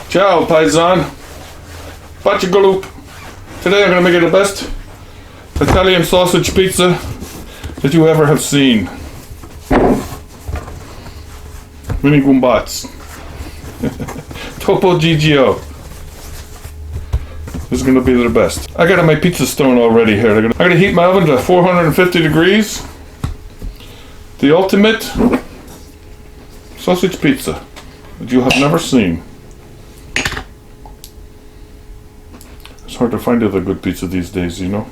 Ciao, paisan. Bacia galoop. Today I'm going to make you the best Italian sausage pizza that you ever have seen. Mini gumbats. Topo Gigio. This is going to be the best. I got my pizza stone already here. I'm going to heat my oven to 450 degrees. The ultimate sausage pizza that you have never seen. It's hard to find other good pizza these days, you know.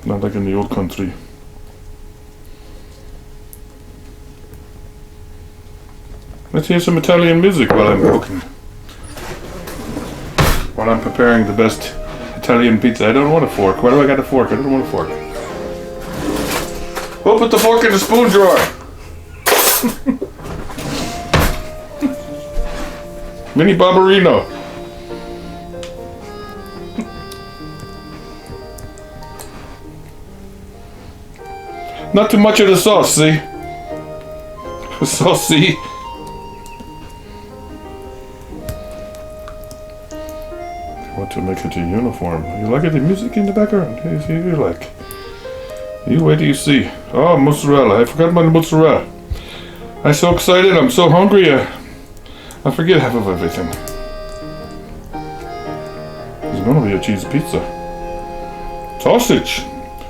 Not like in the old country. Let's hear some Italian music while I'm cooking. While I'm preparing the best Italian pizza. I don't want a fork. Why do I got a fork? I don't want a fork. We'll put the fork in the spoon drawer. Mini Barbarino. Not too much of the sauce, see? Saucy. I want to make it a uniform. You like it? The music in the background? You like? You wait till you see. Oh, mozzarella. I forgot about the mozzarella. I'm so excited. I'm so hungry. I forget half of everything. It's going to be a cheese pizza. Sausage.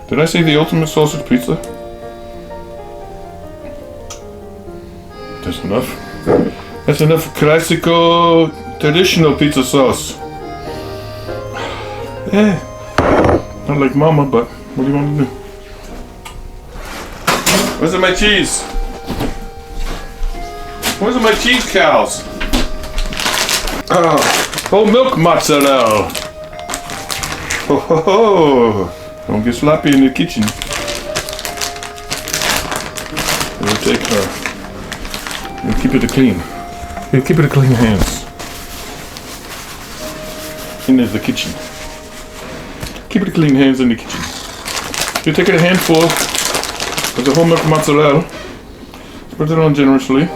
Did I say the ultimate sausage pizza? That's enough. That's enough classical, traditional pizza sauce. Not like mama, but what do you want to do? Where's my cheese? Where's my cheese cows? Oh, milk mozzarella. Ho ho ho! Don't get sloppy in the kitchen. We'll take her. And keep it clean. You keep it clean hands. In the kitchen. Keep it clean hands in the kitchen. You take a handful of the whole milk mozzarella. Spread it on generously.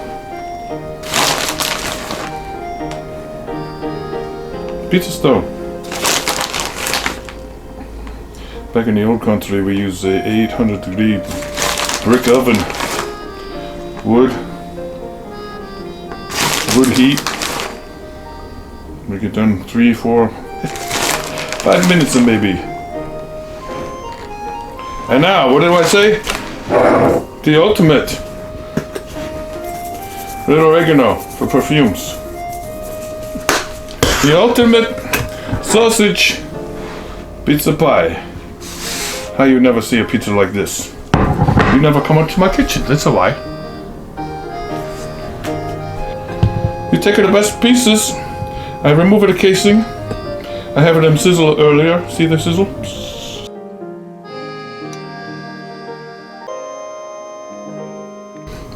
Pizza stone. Back in the old country, we used a 800-degree brick oven. Wood heat. Make it done 3, 4, 5 minutes maybe. And now, what did I say? The ultimate. Little oregano for perfumes. The ultimate sausage pizza pie. How you never see a pizza like this? You never come up to my kitchen, that's a lie. You take the best pieces, I remove the casing, I have them sizzle earlier, see the sizzle?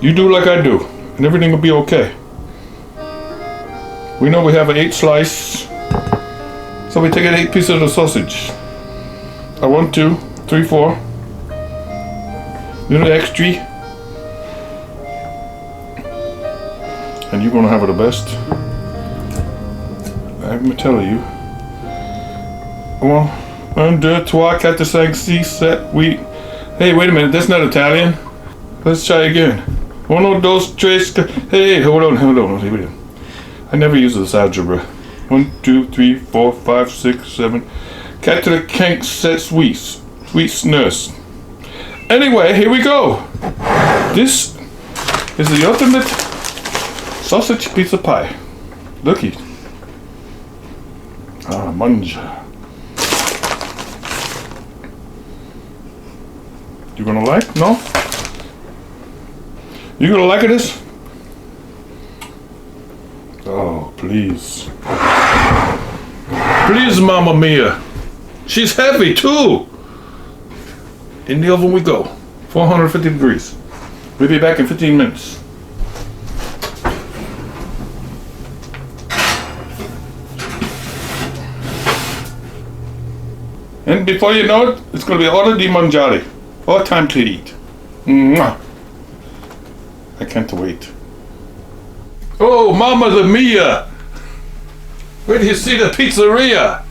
You do like I do, and everything will be okay. We know we have an 8 slice, so we take an 8 pieces of the sausage. 1, 2, 3, 4. Little extra. And you're gonna have it the best. I'm gonna tell you. 1, 2, 3, 4, 5, 6, 7, 8. Hey, wait a minute, that's not Italian. Let's try again. 1, 2, 3. Hey, hold on. I never use this algebra. 1, 2, 3, 4, 5, 6, 7. 4, 5, 6, 8 nurse. Anyway, here we go. This is the ultimate sausage pizza pie. Looky. Mangia. You gonna like? No? You gonna like this? Oh, please. Please, Mamma Mia. She's heavy too. In the oven we go. 450 degrees. We'll be back in 15 minutes. And before you know it, it's going to be hora di mangiare. Or time to eat. Mwah. I can't wait. Oh, Mama the Mia! Where do you see the pizzeria?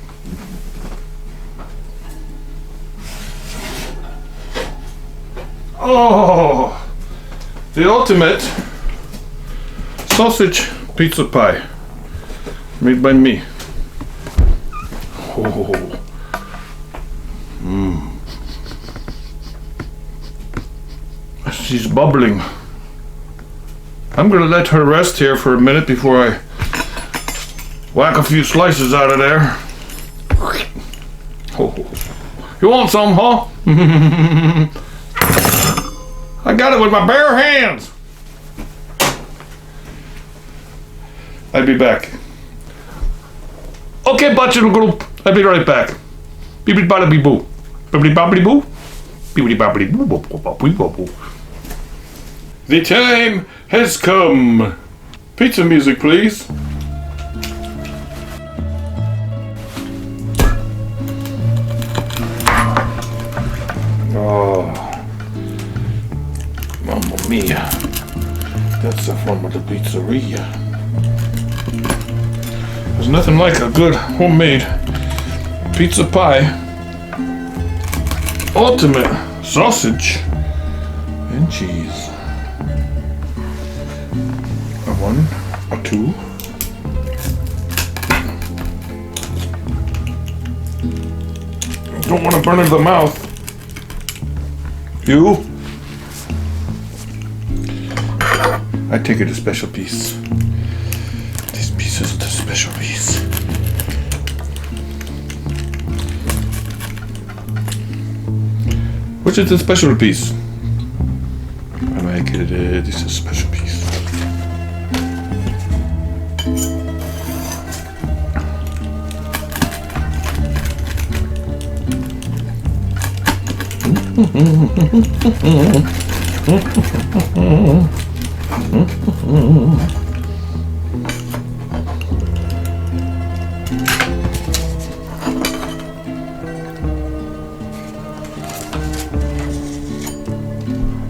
Oh, the ultimate sausage pizza pie made by me. Oh, she's bubbling. I'm gonna let her rest here for a minute before I whack a few slices out of there. Oh, you want some, huh? I got it with my bare hands. I'll be back. Okay, bachelor group. I'll be right back. Bibbidi bobbidi boo. Bibbidi bobbidi boo. Bibbidi bobbidi boo boo boo boo boo boo. The time has come. Pizza music, please. Oh, mamma mia. That's the fun with the pizzeria. There's nothing like a good homemade pizza pie. Ultimate sausage and cheese. A one, a two. Don't want to burn into the mouth. You? I take it a special piece. This piece is the special piece. Which is the special piece? I make it. This is a special piece.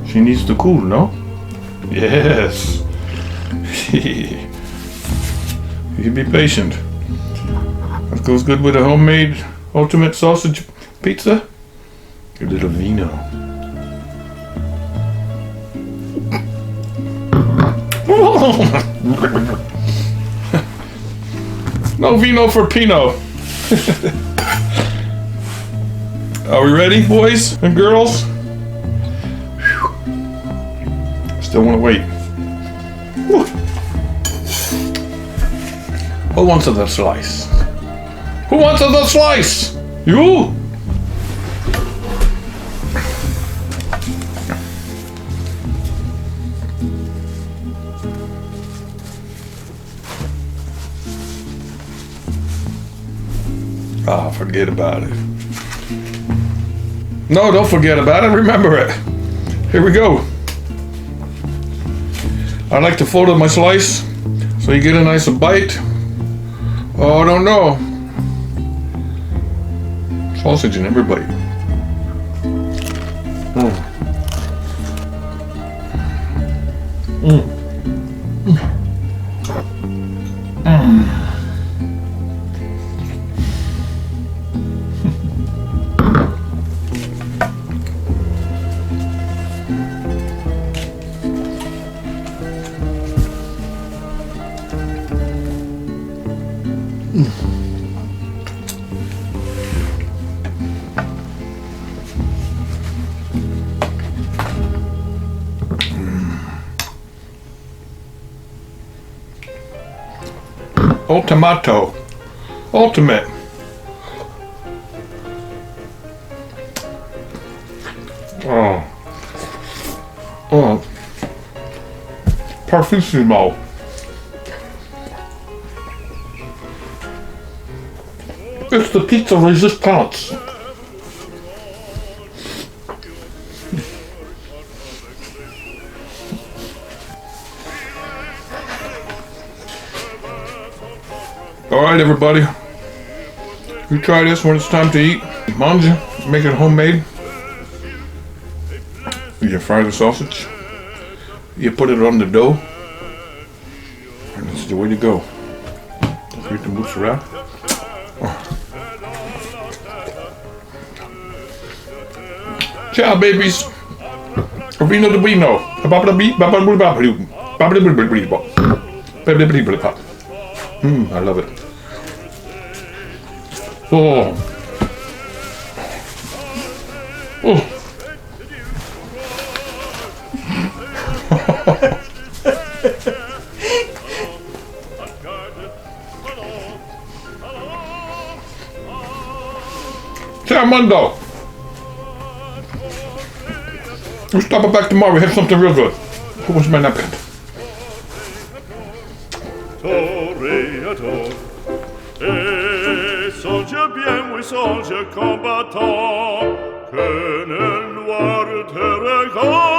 She needs to cool, no? Yes. You be patient. That goes good with a homemade ultimate sausage pizza. A little vino. No vino for Pino. Are we ready, boys and girls? Still want to wait. Woo. Who wants another slice? Who wants another slice? You? Ah, forget about it. No, don't forget about it. Remember it. Here we go. I like to fold up my slice so you get a nice bite. Oh, I don't know. Sausage in every bite. Ultimato. Ultimate. Oh. Oh. Parfissimo. It's the pizza resistance. Alright, everybody. You try this when it's time to eat. Manja, make it homemade. You fry the sausage. You put it on the dough. the way to go. Get the moose around. Ciao, babies. Vino de Vino. I love it. Oh. Oh. Ciao, Mundo. We'll stop back tomorrow. We have something real good. Where's my napkin? Toréador, et songe bien, oui, songe combattant, que le noir te regarde.